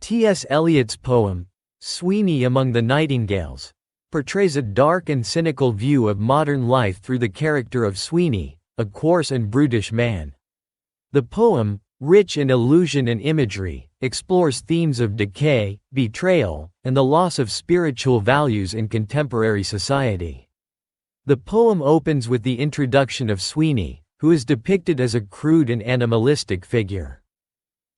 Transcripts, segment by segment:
T.S. Eliot's poem, Sweeney Among the Nightingales, portrays a dark and cynical view of modern life through the character of Sweeney, a coarse and brutish man. The poem, rich in illusion and imagery, explores themes of decay, betrayal, and the loss of spiritual values in contemporary society. The poem opens with the introduction of Sweeney, who is depicted as a crude and animalistic figure.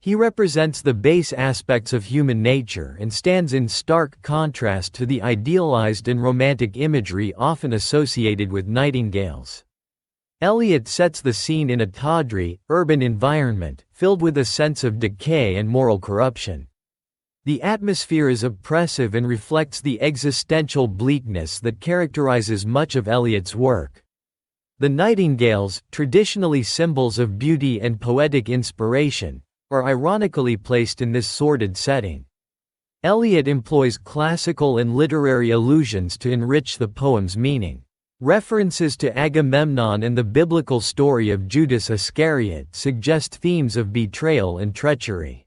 He represents the base aspects of human nature and stands in stark contrast to the idealized and romantic imagery often associated with nightingales. Eliot sets the scene in a tawdry, urban environment, filled with a sense of decay and moral corruption. The atmosphere is oppressive and reflects the existential bleakness that characterizes much of Eliot's work. The nightingales, traditionally symbols of beauty and poetic inspiration, are ironically placed in this sordid setting. Eliot employs classical and literary allusions to enrich the poem's meaning. References to Agamemnon and the biblical story of Judas Iscariot suggest themes of betrayal and treachery.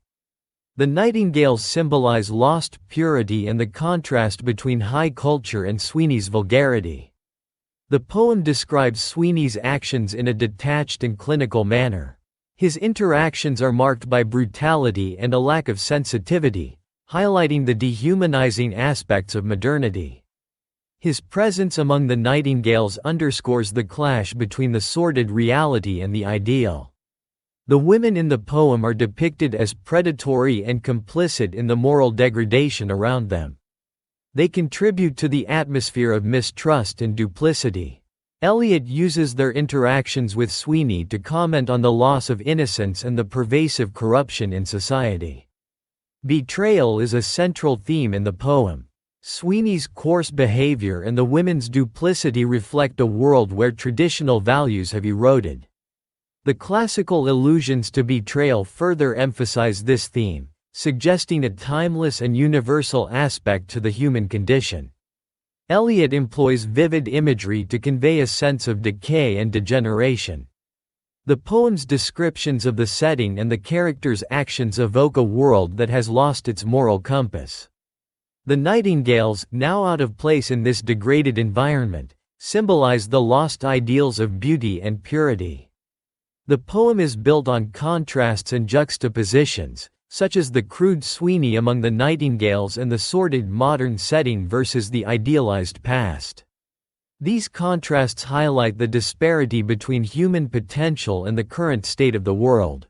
The nightingales symbolize lost purity and the contrast between high culture and Sweeney's vulgarity. The poem describes Sweeney's actions in a detached and clinical manner. His interactions are marked by brutality and a lack of sensitivity, highlighting the dehumanizing aspects of modernity. His presence among the nightingales underscores the clash between the sordid reality and the ideal. The women in the poem are depicted as predatory and complicit in the moral degradation around them. They contribute to the atmosphere of mistrust and duplicity. Eliot uses their interactions with Sweeney to comment on the loss of innocence and the pervasive corruption in society. Betrayal is a central theme in the poem. Sweeney's coarse behavior and the women's duplicity reflect a world where traditional values have eroded. The classical allusions to betrayal further emphasize this theme, suggesting a timeless and universal aspect to the human condition. Eliot employs vivid imagery to convey a sense of decay and degeneration. The poem's descriptions of the setting and the characters' actions evoke a world that has lost its moral compass. The nightingales, now out of place in this degraded environment, symbolize the lost ideals of beauty and purity. The poem is built on contrasts and juxtapositions, such as the crude Sweeney among the nightingales and the sordid modern setting versus the idealized past. These contrasts highlight the disparity between human potential and the current state of the world.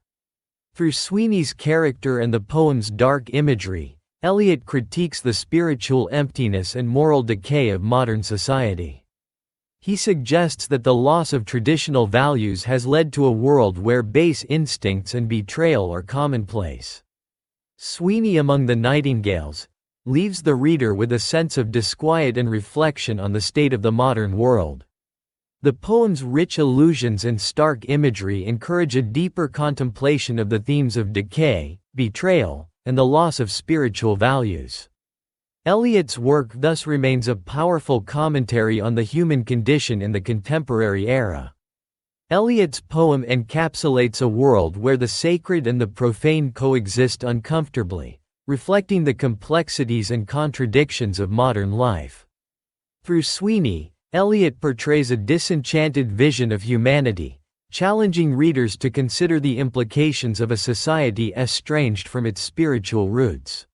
Through Sweeney's character and the poem's dark imagery, Eliot critiques the spiritual emptiness and moral decay of modern society. He suggests that the loss of traditional values has led to a world where base instincts and betrayal are commonplace. Sweeney Among the Nightingales leaves the reader with a sense of disquiet and reflection on the state of the modern world. The poem's rich allusions and stark imagery encourage a deeper contemplation of the themes of decay, betrayal, and the loss of spiritual values. Eliot's work thus remains a powerful commentary on the human condition in the contemporary era. Eliot's poem encapsulates a world where the sacred and the profane coexist uncomfortably, reflecting the complexities and contradictions of modern life. Through Sweeney, Eliot portrays a disenchanted vision of humanity, challenging readers to consider the implications of a society estranged from its spiritual roots.